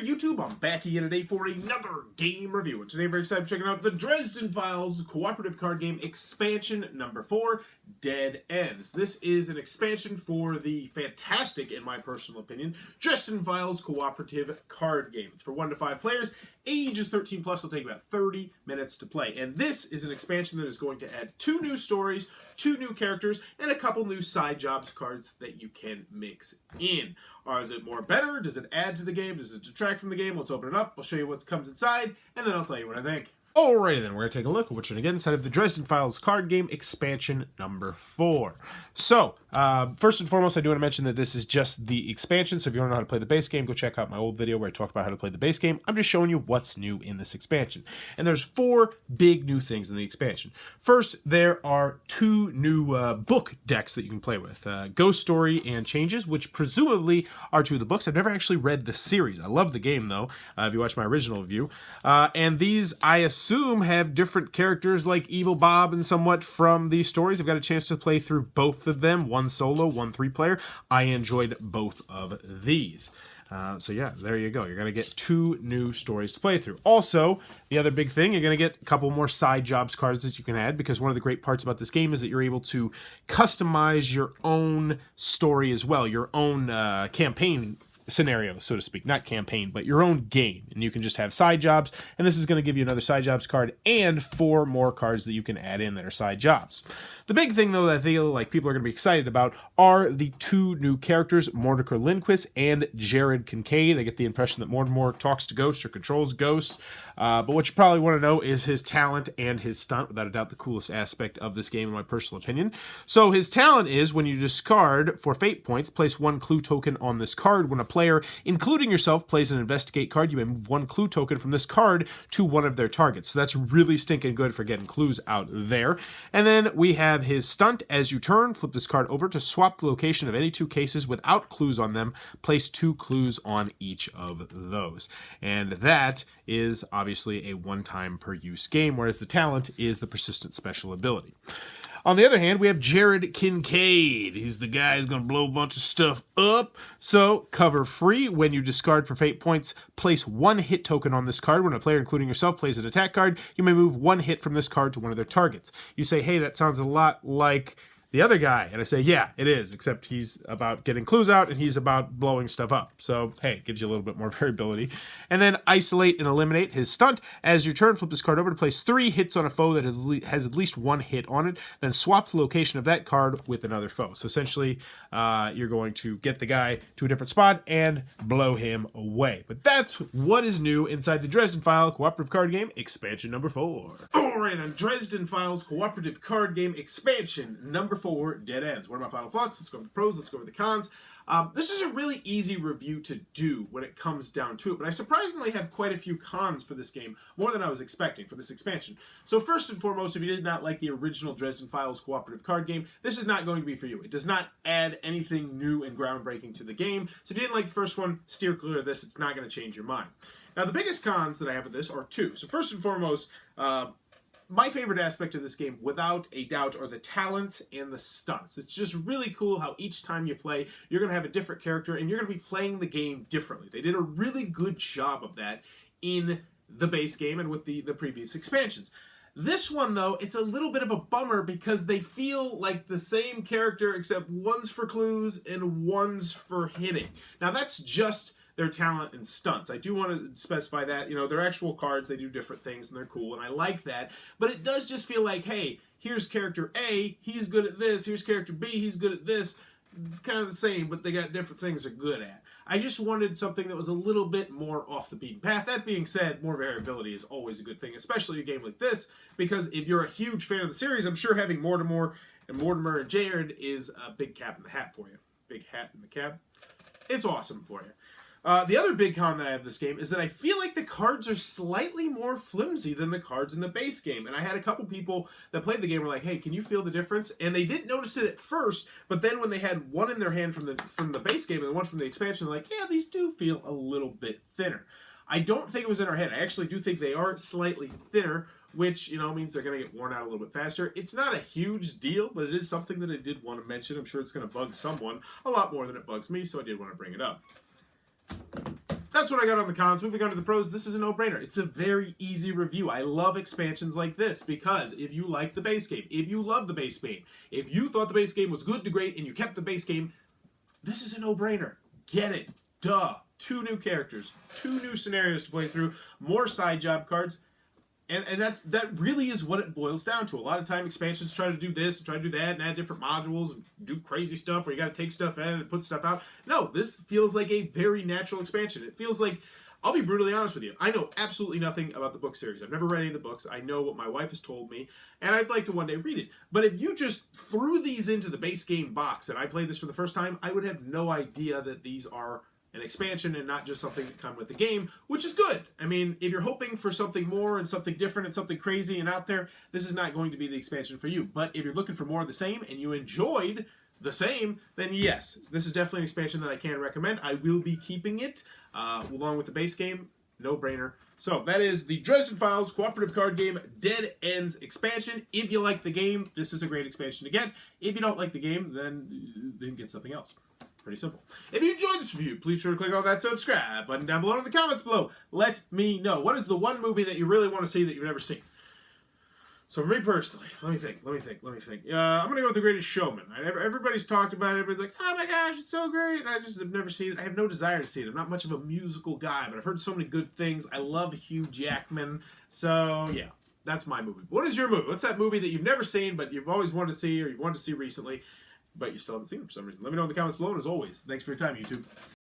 YouTube? I'm back again today for another game review. And today I'm very excited checking out the Dresden Files cooperative card game expansion number 4, Dead Ends. This is an expansion for the fantastic, in my personal opinion, Dresden Files cooperative card game. It's for 1 to 5 players. Age is 13 plus. It'll take about 30 minutes to play. And this is an expansion that is going to add 2 new stories, 2 new characters, and a couple new side jobs cards that you can mix in. Is it more better? Does it add to the game? Does it detract from the game? Let's open it up. I'll show you what comes inside, and then I'll tell you what I think. Alrighty then, we're going to take a look at what's going to get inside of the Dresden Files card game expansion number 4. So, first and foremost, I do want to mention that this is just the expansion, so if you want to know how to play the base game, go check out my old video where I talk about how to play the base game. I'm just showing you what's new in this expansion. And there's 4 big new things in the expansion. First, there are 2 new book decks that you can play with. Ghost Story and Changes, which presumably are 2 of the books. I've never actually read the series. I love the game, though, if you watch my original review. And these, I assume, have different characters like Evil Bob and somewhat from these stories. I've got a chance to play through both of them, one solo, one 3-player. I enjoyed both of these. So yeah, there you go. You're going to get 2 new stories to play through. Also, the other big thing, you're going to get a couple more side jobs cards that you can add, because one of the great parts about this game is that you're able to customize your own story as well, your own campaign scenario, so to speak. Not campaign, but your own game. And you can just have side jobs, and this is going to give you another side jobs card and 4 more cards that you can add in that are side jobs. The big thing, though, that I feel like people are going to be excited about are the 2 new characters, Mordecai Lindquist and Jared Kincaid. I get the impression that Mortimer talks to ghosts or controls ghosts, but what you probably want to know is his talent and his stunt. Without a doubt, the coolest aspect of this game, in my personal opinion. So his talent is, when you discard for fate points, place 1 clue token on this card. When a player, including yourself, plays an investigate card, you may move 1 clue token from this card to one of their targets. So that's really stinking good for getting clues out there. And then we have his stunt. As you turn, flip this card over to swap the location of any 2 cases without clues on them. Place 2 clues on each of those. And that is obviously a one-time per use game, whereas the talent is the persistent special ability. On the other hand, we have Jared Kincaid. He's the guy who's going to blow a bunch of stuff up. So, cover free. When you discard for fate points, place 1 hit token on this card. When a player, including yourself, plays an attack card, you may move 1 hit from this card to one of their targets. You say, hey, that sounds a lot like the other guy. And I say, yeah, it is, except he's about getting clues out and he's about blowing stuff up. So, hey, it gives you a little bit more variability. And then isolate and eliminate his stunt. As your turn, flip this card over to place 3 hits on a foe that has at least 1 hit on it. Then swap the location of that card with another foe. So essentially, you're going to get the guy to a different spot and blow him away. But that's what is new inside the Dresden File cooperative card game expansion number 4. Alright, then, Dresden Files cooperative card game expansion number 4, Dead Ends. What are my final thoughts? Let's go over the pros, let's go over the cons. This is a really easy review to do when it comes down to it, but I surprisingly have quite a few cons for this game, more than I was expecting for this expansion. So first and foremost, if you did not like the original Dresden Files cooperative card game, this is not going to be for you. It does not add anything new and groundbreaking to the game, so if you didn't like the first one, steer clear of this. It's not going to change your mind. Now, the biggest cons that I have with this are 2. So first and foremost, my favorite aspect of this game, without a doubt, are the talents and the stunts. It's just really cool how each time you play, you're going to have a different character, and you're going to be playing the game differently. They did a really good job of that in the base game and with the previous expansions. This one, though, it's a little bit of a bummer because they feel like the same character, except one's for clues and one's for hitting. Now, that's just their talent and stunts. I do want to specify that, they're actual cards, they do different things, and they're cool, and I like that. But it does just feel like, hey, here's character A, he's good at this, here's character B, he's good at this. It's kind of the same, but they got different things they're good at. I just wanted something that was a little bit more off the beaten path. That being said, more variability is always a good thing, especially a game like this, because if you're a huge fan of the series, I'm sure having Mortimer and Jared is a big cap in the hat for you. Big hat in the cap. It's awesome for you. The other big con that I have this game is that I feel like the cards are slightly more flimsy than the cards in the base game. And I had a couple people that played the game were like, hey, can you feel the difference? And they didn't notice it at first, but then when they had one in their hand from the base game and the one from the expansion, they're like, yeah, these do feel a little bit thinner. I don't think it was in our head. I actually do think they are slightly thinner, which, means they're going to get worn out a little bit faster. It's not a huge deal, but it is something that I did want to mention. I'm sure it's going to bug someone a lot more than it bugs me, so I did want to bring it up. that's what I got on the cons. Moving on to the pros, this is a no-brainer. It's a very easy review. I love expansions like this because if you like the base game, if you love the base game, if you thought the base game was good to great and you kept the base game, this is a no-brainer. Get it. Duh. 2 new characters, 2 new scenarios to play through, more side job cards, and that really is what it boils down to. A lot of time expansions try to do this, and try to do that, and add different modules, and do crazy stuff where you got to take stuff in and put stuff out. No, this feels like a very natural expansion. It feels like, I'll be brutally honest with you, I know absolutely nothing about the book series. I've never read any of the books. I know what my wife has told me, and I'd like to one day read it. But if you just threw these into the base game box and I played this for the first time, I would have no idea that these are an expansion and not just something that come with the game, which is good. I mean, if you're hoping for something more and something different and something crazy and out there, this is not going to be the expansion for you. But if you're looking for more of the same and you enjoyed the same, then yes, this is definitely an expansion that I can recommend. I will be keeping it along with the base game. No-brainer. So that is the Dresden Files cooperative card game Dead Ends expansion. If you like the game, this is a great expansion to get. If you don't like the game, then get something else. Pretty simple. If you enjoyed this review, please sure to click on that subscribe button down below in the comments below. Let me know. What is the one movie that you really want to see that you've never seen? So for me personally, let me think. I'm going to go with The Greatest Showman. Everybody's talked about it. Everybody's like, oh my gosh, it's so great. And I just have never seen it. I have no desire to see it. I'm not much of a musical guy, but I've heard so many good things. I love Hugh Jackman. So yeah, that's my movie. What is your movie? What's that movie that you've never seen, but you've always wanted to see or you've wanted to see recently, but you still haven't seen it for some reason? Let me know in the comments below, and as always, thanks for your time, YouTube.